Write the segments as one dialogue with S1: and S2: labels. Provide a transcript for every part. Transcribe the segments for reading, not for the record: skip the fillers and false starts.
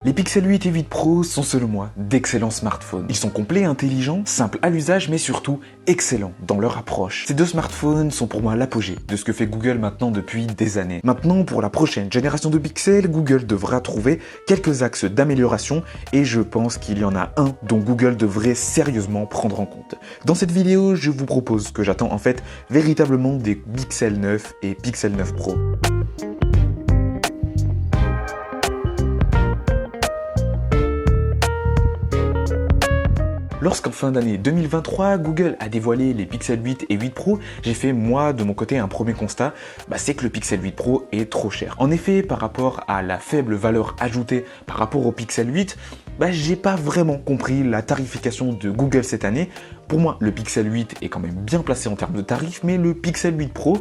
S1: Les Pixel 8 et 8 Pro sont selon moi d'excellents smartphones. Ils sont complets, intelligents, simples à l'usage mais surtout excellents dans leur approche. Ces deux smartphones sont pour moi l'apogée de ce que fait Google maintenant depuis des années. Maintenant pour la prochaine génération de Pixel, Google devra trouver quelques axes d'amélioration et je pense qu'il y en a un dont Google devrait sérieusement prendre en compte. Dans cette vidéo, je vous propose ce que j'attends en fait véritablement des Pixel 9 et Pixel 9 Pro. Lorsqu'en fin d'année 2023, Google a dévoilé les Pixel 8 et 8 Pro, j'ai fait moi de mon côté un premier constat, c'est que le Pixel 8 Pro est trop cher. En effet, par rapport à la faible valeur ajoutée par rapport au Pixel 8, j'ai pas vraiment compris la tarification de Google cette année. Pour moi, le Pixel 8 est quand même bien placé en termes de tarifs, mais le Pixel 8 Pro,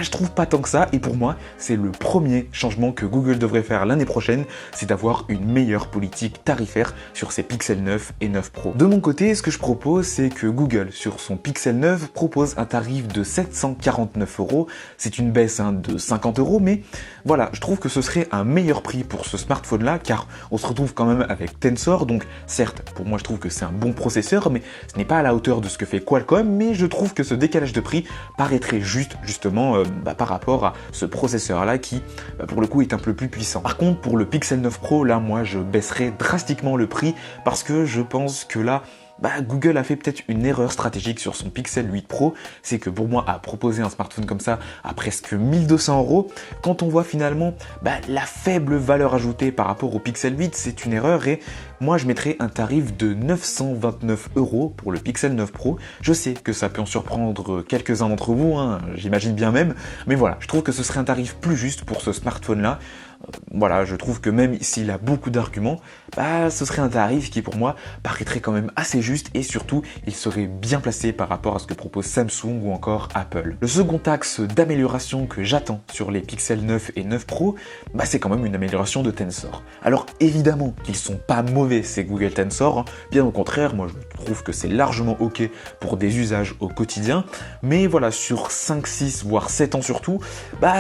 S1: je trouve pas tant que ça, et pour moi, c'est le premier changement que Google devrait faire l'année prochaine, c'est d'avoir une meilleure politique tarifaire sur ses Pixel 9 et 9 Pro. De mon côté, ce que je propose, c'est que Google, sur son Pixel 9, propose un tarif de 749 €. C'est une baisse de 50 €, mais voilà, je trouve que ce serait un meilleur prix pour ce smartphone-là, car on se retrouve quand même avec Tensor, donc certes, pour moi, je trouve que c'est un bon processeur, mais ce n'est pas à la hauteur de ce que fait Qualcomm, mais je trouve que ce décalage de prix paraîtrait juste, justement, par rapport à ce processeur là qui pour le coup est un peu plus puissant. Par contre pour le Pixel 9 Pro là moi je baisserai drastiquement le prix parce que je pense que là Google a fait peut-être une erreur stratégique sur son Pixel 8 Pro, c'est que pour moi, à proposer un smartphone comme ça à presque 1200 €, quand on voit finalement la faible valeur ajoutée par rapport au Pixel 8, c'est une erreur et moi je mettrais un tarif de 929 € pour le Pixel 9 Pro. Je sais que ça peut en surprendre quelques-uns d'entre vous, j'imagine bien même, mais voilà, je trouve que ce serait un tarif plus juste pour ce smartphone-là. Voilà, je trouve que même s'il a beaucoup d'arguments, ce serait un tarif qui pour moi paraîtrait quand même assez juste et surtout il serait bien placé par rapport à ce que propose Samsung ou encore Apple. Le second axe d'amélioration que j'attends sur les Pixel 9 et 9 Pro, c'est quand même une amélioration de Tensor. Alors évidemment qu'ils sont pas mauvais ces Google Tensor, bien au contraire, moi je trouve que c'est largement ok pour des usages au quotidien, mais voilà, sur 5, 6 voire 7 ans surtout,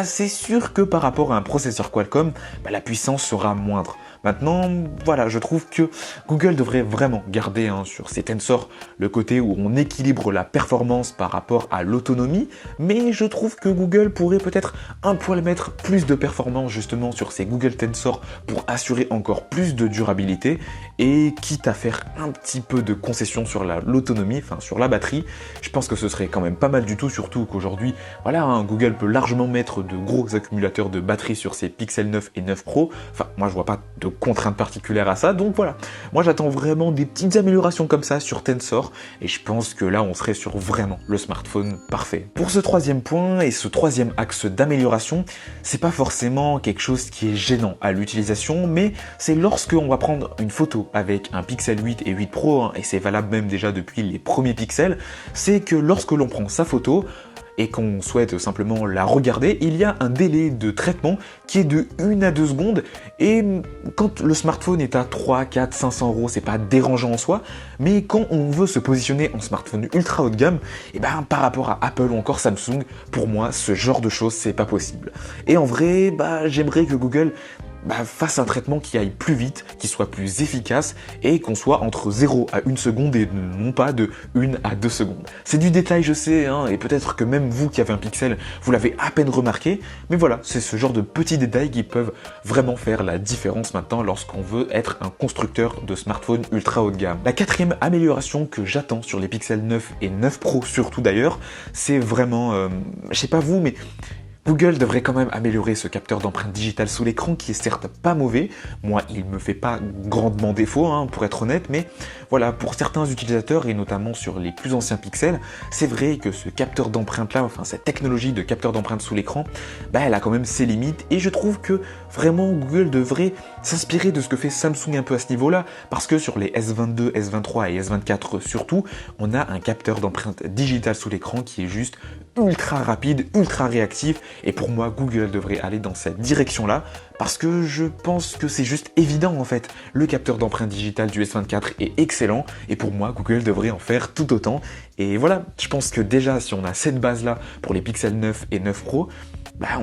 S1: c'est sûr que par rapport à un processeur Qualcomm, la puissance sera moindre. Maintenant, voilà, je trouve que Google devrait vraiment garder sur ses Tensor le côté où on équilibre la performance par rapport à l'autonomie, mais je trouve que Google pourrait peut-être un poil mettre plus de performance justement sur ses Google Tensor pour assurer encore plus de durabilité et quitte à faire un petit peu de concession sur l'autonomie, sur la batterie, je pense que ce serait quand même pas mal du tout, surtout qu'aujourd'hui, voilà, Google peut largement mettre de gros accumulateurs de batterie sur ses Pixel 9 et 9 Pro, moi je vois pas de contraintes particulières à ça, donc voilà, moi j'attends vraiment des petites améliorations comme ça sur Tensor, et je pense que là on serait sur vraiment le smartphone parfait. Pour ce troisième point et ce troisième axe d'amélioration, c'est pas forcément quelque chose qui est gênant à l'utilisation, mais c'est lorsque on va prendre une photo avec un Pixel 8 et 8 Pro, et c'est valable même déjà depuis les premiers Pixels, c'est que lorsque l'on prend sa photo, et qu'on souhaite simplement la regarder, il y a un délai de traitement qui est de 1 à 2 secondes et quand le smartphone est à 3, 4, 500 €, c'est pas dérangeant en soi, mais quand on veut se positionner en smartphone ultra haut de gamme, par rapport à Apple ou encore Samsung, pour moi, ce genre de choses, c'est pas possible. Et en vrai, j'aimerais que Google fasse un traitement qui aille plus vite, qui soit plus efficace et qu'on soit entre 0 à 1 seconde et non pas de 1 à 2 secondes. C'est du détail, je sais, et peut-être que même vous qui avez un Pixel, vous l'avez à peine remarqué, mais voilà, c'est ce genre de petits détails qui peuvent vraiment faire la différence maintenant lorsqu'on veut être un constructeur de smartphones ultra haut de gamme. La quatrième amélioration que j'attends sur les Pixel 9 et 9 Pro surtout d'ailleurs, c'est vraiment, je sais pas vous, mais Google devrait quand même améliorer ce capteur d'empreinte digitale sous l'écran qui est certes pas mauvais. Moi, il me fait pas grandement défaut, pour être honnête, mais voilà, pour certains utilisateurs et notamment sur les plus anciens pixels, c'est vrai que ce capteur d'empreinte là, cette technologie de capteur d'empreinte sous l'écran, elle a quand même ses limites et je trouve que vraiment Google devrait s'inspirer de ce que fait Samsung un peu à ce niveau-là, parce que sur les S22, S23 et S24 surtout, on a un capteur d'empreinte digitale sous l'écran qui est juste ultra rapide, ultra réactif, et pour moi Google devrait aller dans cette direction-là, parce que je pense que c'est juste évident en fait. Le capteur d'empreinte digitale du S24 est excellent, et pour moi Google devrait en faire tout autant, et voilà, je pense que déjà si on a cette base-là pour les Pixel 9 et 9 Pro,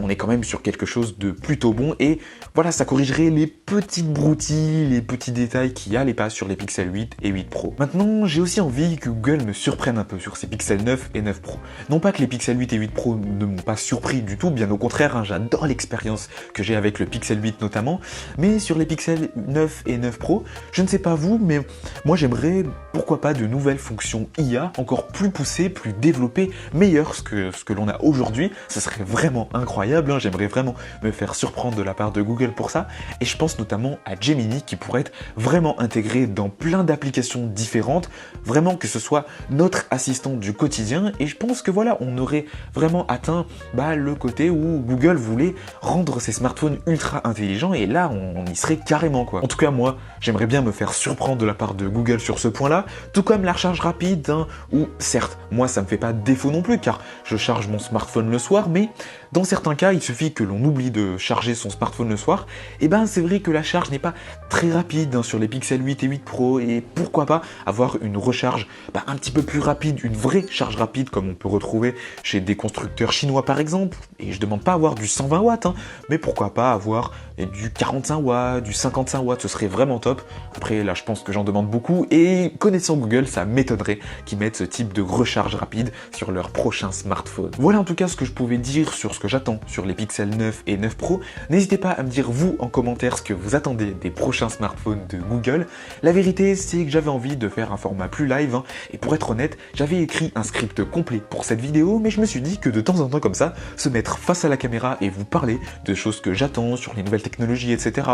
S1: on est quand même sur quelque chose de plutôt bon et voilà, ça corrigerait les petites broutilles, les petits détails qui allaient pas sur les Pixel 8 et 8 Pro. Maintenant, j'ai aussi envie que Google me surprenne un peu sur ces Pixel 9 et 9 Pro. Non pas que les Pixel 8 et 8 Pro ne m'ont pas surpris du tout, bien au contraire, hein, j'adore l'expérience que j'ai avec le Pixel 8 notamment, mais sur les Pixel 9 et 9 Pro, je ne sais pas vous, mais moi j'aimerais, pourquoi pas, de nouvelles fonctions IA encore plus poussées, plus développées, meilleures que ce que l'on a aujourd'hui. Ça serait vraiment incroyable, hein. J'aimerais vraiment me faire surprendre de la part de Google pour ça, et je pense notamment à Gemini qui pourrait être vraiment intégré dans plein d'applications différentes, vraiment que ce soit notre assistant du quotidien, et je pense que voilà, on aurait vraiment atteint le côté où Google voulait rendre ses smartphones ultra intelligents, et là on y serait carrément quoi. En tout cas moi, j'aimerais bien me faire surprendre de la part de Google sur ce point-là, tout comme la recharge rapide, hein, où certes, moi ça me fait pas défaut non plus, car je charge mon smartphone le soir, mais dans certains cas, il suffit que l'on oublie de charger son smartphone le soir, et c'est vrai que la charge n'est pas très rapide, hein, sur les Pixel 8 et 8 Pro, et pourquoi pas avoir une recharge un petit peu plus rapide, une vraie charge rapide comme on peut retrouver chez des constructeurs chinois par exemple, et je demande pas avoir du 120 watts, hein, mais pourquoi pas avoir du 45 watts, du 55 watts, ce serait vraiment top. Après là je pense que j'en demande beaucoup, et connaissant Google, ça m'étonnerait qu'ils mettent ce type de recharge rapide sur leur prochain smartphone. Voilà en tout cas ce que je pouvais dire sur ce que j'attends sur les Pixel 9 et 9 Pro. N'hésitez pas à me dire vous en commentaire ce que vous attendez des prochains smartphones de Google. La vérité c'est que j'avais envie de faire un format plus live, hein, et pour être honnête, j'avais écrit un script complet pour cette vidéo, mais je me suis dit que de temps en temps comme ça, se mettre face à la caméra et vous parler de choses que j'attends sur les nouvelles technologies, etc.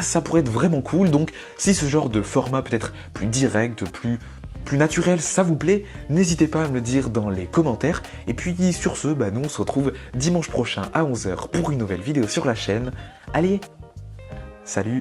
S1: Ça pourrait être vraiment cool, donc si ce genre de format peut-être plus direct, plus naturel, ça vous plaît, n'hésitez pas à me le dire dans les commentaires. Et puis sur ce, nous on se retrouve dimanche prochain à 11 h pour une nouvelle vidéo sur la chaîne. Allez, salut!